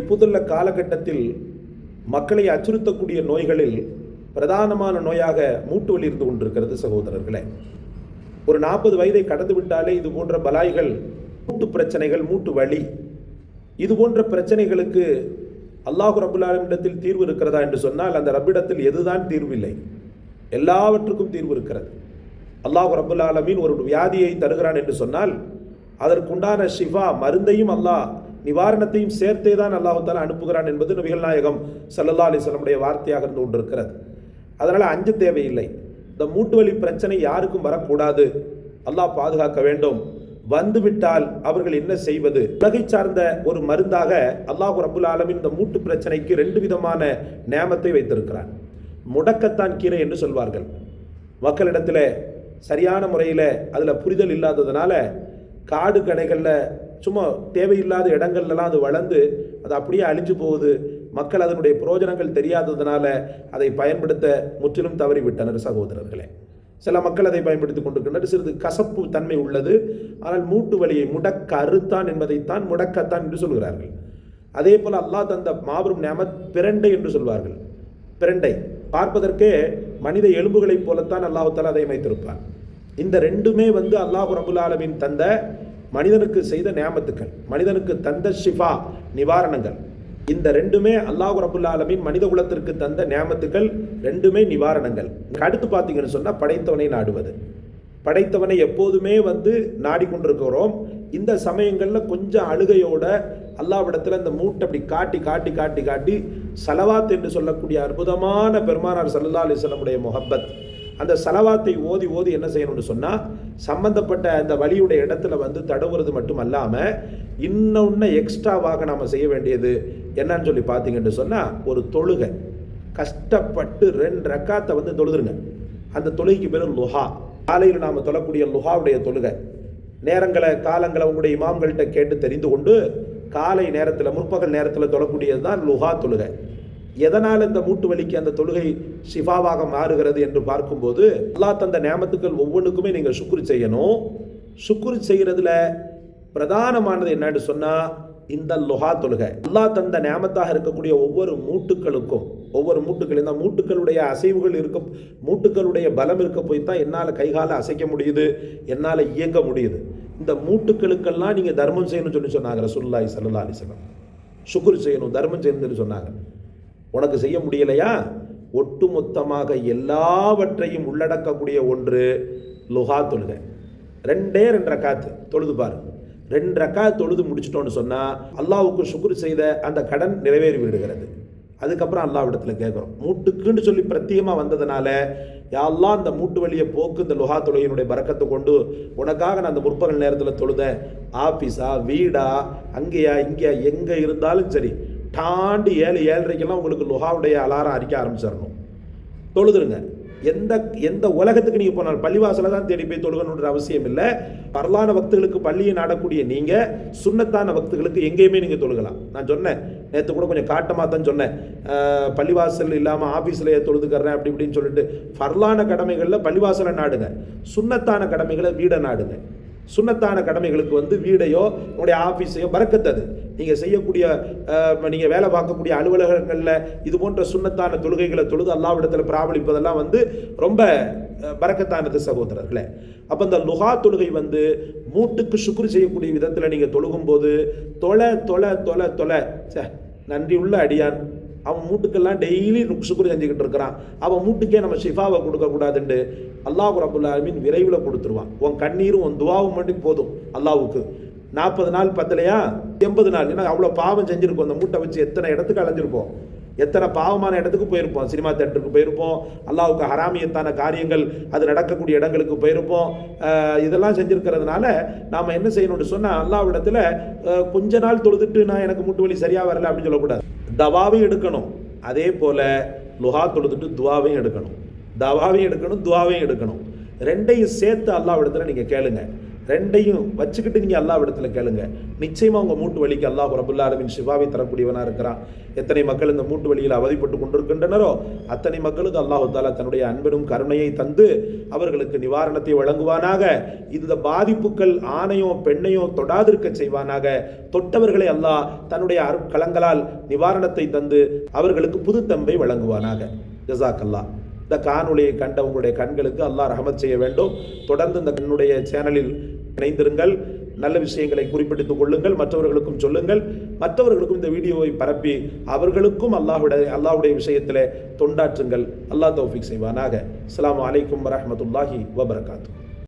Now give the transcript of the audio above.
இப்போதுள்ள காலகட்டத்தில் மக்களை அச்சுறுத்தக்கூடிய நோய்களில் பிரதானமான நோயாக மூட்டு வலி இருந்து கொண்டிருக்கிறது சகோதரர்களே. ஒரு 40 வயதை கடந்து விட்டாலே இது போன்ற பலாய்கள், மூட்டு பிரச்சனைகள், மூட்டு வலி, இது போன்ற பிரச்சனைகளுக்கு அல்லாஹ் ரப்புல் ஆலமீனிடத்தில் தீர்வு இருக்கிறதா என்று சொன்னால் அந்த ரப்பிடத்தில் எதுதான் தீர்வில்லை, எல்லாவற்றுக்கும் தீர்வு இருக்கிறது. அல்லாஹ் ரப்புல் ஆலமீன் ஒரு வியாதியை தருகிறான் என்று சொன்னால் அதற்குண்டான ஷிஃபா, மருந்தையும் அல்லாஹ் நிவாரணத்தையும் சேர்த்தே தான் அல்லாஹ் தஆலா அனுப்புகிறான் என்பது நபிகள் நாயகம் ஸல்லல்லாஹு அலைஹி வஸல்லம் வார்த்தையாக இருந்து கொண்டிருக்கிறது. அதனால் அஞ்ச தேவையில்லை. இந்த மூட்டு வலி பிரச்சனை யாருக்கும் வரக்கூடாது, அல்லாஹ் பாதுகாக்க வேண்டும். வந்துவிட்டால் அவர்கள் என்ன செய்வது? உலகை சார்ந்த ஒரு மருந்தாக அல்லாஹ் ரப்புல் ஆலமீன் இந்த மூட்டு பிரச்சனைக்கு 2 விதமான நேமத்தை வைத்திருக்கிறான். முடக்கத்தான் கீரை என்று சொல்வார்கள். மக்களிடத்தில் சரியான முறையில் அதில் புரிதல் இல்லாததுனால காடு கடைகளில் சும்மா தேவையில்லாத இடங்கள்லாம் அது வளர்ந்து அது அப்படியே அழிஞ்சு போகுது. மக்கள் அதனுடைய பிரயோஜனங்கள் தெரியாததுனால அதை பயன்படுத்த முற்றிலும் தவறிவிட்டனர் சகோதரர்களே. சில மக்கள் அதை பயன்படுத்தி கொண்டிருக்கின்றனர். சிறிது கசப்பு தன்மை உள்ளது. ஆனால் மூட்டு வலியை முடக்க அறுத்தான் என்பதைத்தான் முடக்கத்தான் என்று சொல்கிறார்கள். அதே போல் அல்லாஹ் தந்த மாபெரும் நிஅமத் பிரண்டை என்று சொல்வார்கள். பிரண்டை பார்ப்பதற்கே மனித எலும்புகளைப் போலத்தான் அல்லாஹ் தஆலா அதை அமைத்திருப்பார். இந்த ரெண்டுமே அல்லாஹ் ரப்புல் ஆலமீன் தந்த மனிதனுக்கு செய்த நியாமத்துக்கள், மனிதனுக்கு தந்த ஷிஃபா, நிவாரணங்கள். இந்த ரெண்டுமே அல்லாஹ் ரப்புல் ஆலமீன் மனித குலத்திற்கு தந்த நியாமத்துக்கள், ரெண்டுமே நிவாரணங்கள். அடுத்து பார்த்தீங்கன்னு சொன்னால் படைத்தவனை நாடுவது. படைத்தவனை எப்போதுமே நாடிக்கொண்டிருக்கிறோம். இந்த சமயங்களில் கொஞ்சம் அழுகையோட அல்லாஹ்விடத்தில் அந்த மூட்டை அப்படி காட்டி காட்டி காட்டி காட்டி சலவாத் என்று சொல்லக்கூடிய அற்புதமான பெருமானார் ஸல்லல்லாஹு அலைஹி வஸல்லம் முஹப்பத், அந்த சலவாத்தை ஓதி ஓதி என்ன செய்யணும்னு சொன்னால் சம்பந்தப்பட்ட அந்த வலியுடைய இடத்துல தடவுறது மட்டும் அல்லாமல் இன்னொன்று எக்ஸ்ட்ராவாக நாம் செய்ய வேண்டியது என்னன்னு சொல்லி பார்த்தீங்கன்னு சொன்னால் ஒரு தொழுகை. கஷ்டப்பட்டு 2 ரக்காத்தை தொழுதுருங்க. அந்த தொழுகைக்கு பேர் லுஹா. காலையில் நாம் தொழக்கூடிய லுஹாவுடைய தொழுகை நேரங்களை காலங்களை உங்களுடைய இமாம்கள்கிட்ட கேட்டு தெரிந்து கொண்டு காலை நேரத்தில் முற்பகல் நேரத்தில் தொழக்கூடியது தான் லுஹா தொழுகை. எதனால் இந்த மூட்டு வலிக்கு அந்த தொழுகை ஷிஃபாவாக மாறுகிறது என்று பார்க்கும்போது அல்லாஹ் தந்த நியாமத்துக்கள் ஒவ்வொன்றுக்குமே நீங்கள் சுக்ரு செய்யணும். சுக்ரு செய்கிறதுல பிரதானமானது என்னன்னு சொன்னால் இந்த லுஹா தொழுகை. அல்லாஹ் தந்த நியாமத்தாக இருக்கக்கூடிய ஒவ்வொரு மூட்டுக்களுக்கும், ஒவ்வொரு மூட்டுக்கள், இந்த மூட்டுக்களுடைய அசைவுகள் இருக்க, மூட்டுக்களுடைய பலம் இருக்க போய் தான் என்னால் கைகால அசைக்க முடியுது, என்னால் இயங்க முடியுது. இந்த மூட்டுக்களுக்கெல்லாம் நீங்கள் தர்மம் செய்யணும்னு சொல்லி சொன்னாங்க ரசூலுல்லாஹி ஸல்லல்லாஹு அலைஹி வஸல்லம். சுக்ரு செய்யணும், தர்மம் செய்யணும்னு சொல்லி சொன்னாங்க. உனக்கு செய்ய முடியலையா? ஒட்டுமொத்தமாக எல்லாவற்றையும் உள்ளடக்கக்கூடிய ஒன்று லுஹா தொழுகை. 2 ரக்காத்து தொழுது பாரு. 2 ரக்காத் தொழுது முடிச்சிட்டோன்னு சொன்னால் அல்லாஹ்வுக்கு சுக்ரு செய்த அந்த கடன் நிறைவேறி விடுகிறது. அதுக்கப்புறம் அல்லாஹ்விடத்தில் கேட்குறோம். மூட்டுக்குன்னு சொல்லி பிரத்யேகமாக வந்ததுனால யா அல்லாஹ் அந்த மூட்டு வலியை போக்கு இந்த லுஹா தொழுகையினுடைய பரக்கத்தை கொண்டு உனக்காக நான் அந்த முற்பகல் நேரத்தில் தொழுதேன். ஆஃபீஸா, வீடா, அங்கேயா, இங்கேயா, எங்கே இருந்தாலும் சரி தாண்டி 7-7:30 உங்களுக்கு லுஹாவுடைய அலாரம் அடிக்க ஆரம்பிச்சிடணும். தொழுதுருங்க. எந்த உலகத்துக்கு நீங்கள் போனாலும் பள்ளிவாசலை தான் தேடி போய் தொழுகணுன்ற அவசியம் இல்லை. பரலான பக்தர்களுக்கு பள்ளியை நாடக்கூடிய நீங்கள் சுன்னத்தான பக்தர்களுக்கு எங்கேயுமே நீங்கள் தொழுகலாம். நான் சொன்னேன் நேற்று கூட கொஞ்சம் காட்டமாக தான் சொன்னேன். பள்ளிவாசல் இல்லாமல் ஆஃபீஸ்லேயே தொழுதுக்கிறேன் அப்படி இப்படின்னு சொல்லிட்டு ஃபர்லான கடமைகளில் பள்ளிவாசலை நாடுங்க, சுன்னத்தான கடமைகளை வீடை நாடுங்க. சுன்னத்தான கடமைகளுக்கு வீடையோ உங்களுடைய ஆஃபீஸையோ பரக்கத்தது. நீங்கள் செய்யக்கூடிய நீங்கள் வேலை பார்க்கக்கூடிய அலுவலகங்களில் இது போன்ற சுன்னத்தான தொழுகைகளை தொழுது அல்லாஹ்விடத்தில் பிராபலிப்பதெல்லாம் ரொம்ப பரக்கத்தானது சகோதரர்களே. அப்போ இந்த லுஹா தொழுகை மூட்டுக்கு சுக்ரு செய்யக்கூடிய விதத்தில் நீங்கள் தொழுகும்போது தொலை தொலை தொலை தொலை நன்றி உள்ள அடியான், அவன் மூட்டுக்கெல்லாம் டெய்லி சுக்ரு செஞ்சுக்கிட்டு இருக்கிறான், அவன் மூட்டுக்கே நம்ம ஷிஃபாவை கொடுக்கக்கூடாதுன்னு அல்லாஹ் ரப்புல் ஆலமீன் விரைவில் கொடுத்துருவான். உன் கண்ணீரும் உன் துவாவும் மட்டும் போதும் அல்லாஹ்வுக்கு. 40 நாள் பத்தலையா 80 நாள், ஏன்னா அவ்வளோ பாவம் செஞ்சுருப்போம். அந்த மூட்டை வச்சு எத்தனை இடத்துக்கு அலைஞ்சிருப்போம், எத்தனை பாவமான இடத்துக்கு போயிருப்போம். சினிமா தேட்டருக்கு போயிருப்போம், அல்லாஹ்வுக்கு ஹராமியத்தான காரியங்கள் அது நடக்கக்கூடிய இடங்களுக்கு போயிருப்போம். இதெல்லாம் செஞ்சுருக்கிறதுனால நாம் என்ன செய்யணும்னு சொன்னால் அல்லாஹ்விடத்தில் கொஞ்ச நாள் தொழுதுட்டு நான் எனக்கு மூட்டு வலி சரியாக வரல அப்படின்னு சொல்லக்கூடாது. தவாவையும் எடுக்கணும். அதே போல் லுஹா தொழுதுட்டு துவாவையும் எடுக்கணும். தவாவையும் எடுக்கணும், துவாவையும் எடுக்கணும். 2ஐயும் சேர்த்து அல்லாஹ்விடத்தில் நீங்கள் கேளுங்க. ரெண்டையும் வச்சுக்கிட்டு நீங்கள் அல்லாஹ் இடத்துல கேளுங்க. நிச்சயமாக உங்கள் மூட்டு வலிக்கு அல்லாஹ் ரப்புல் ஆலமீன் ஷிஃபாவை தரக்கூடியவனாக இருக்கிறான். எத்தனை மக்கள் இந்த மூட்டு வலியில் அவதிப்பட்டு கொண்டிருக்கின்றனரோ அத்தனை மக்களுக்கு அல்லாஹு தாலா தன்னுடைய அன்பனும் கருணையை தந்து அவர்களுக்கு நிவாரணத்தை வழங்குவானாக. இந்த பாதிப்புகள் ஆணையோ பெண்ணையோ தொடாதிருக்க செய்வானாக. தொட்டவர்களை அல்லாஹ் தன்னுடைய அருட்கலங்களால் நிவாரணத்தை தந்து அவர்களுக்கு புதுத்தம்பை வழங்குவானாக. ஜஸாக்கல்லாஹ். இந்த காணொளியை கண்ட உங்களுடைய கண்களுக்கு அல்லாஹ் ரஹமத் செய்ய வேண்டும். தொடர்ந்து இந்த கண்ணுடைய சேனலில் இணைந்திருங்கள். நல்ல விஷயங்களை குறிப்பிட்டுக் கொள்ளுங்கள், மற்றவர்களுக்கும் சொல்லுங்கள். மற்றவர்களுக்கும் இந்த வீடியோவை பரப்பி அவர்களுக்கும் அல்லாஹ்வுடைய விஷயத்தில் தொண்டாற்றுங்கள். அல்லாஹ் தௌஃபீக் செய்வானாக. அஸ்ஸலாமு அலைக்கும் வரஹ்மத்துல்லாஹி வபரகாத்துஹு.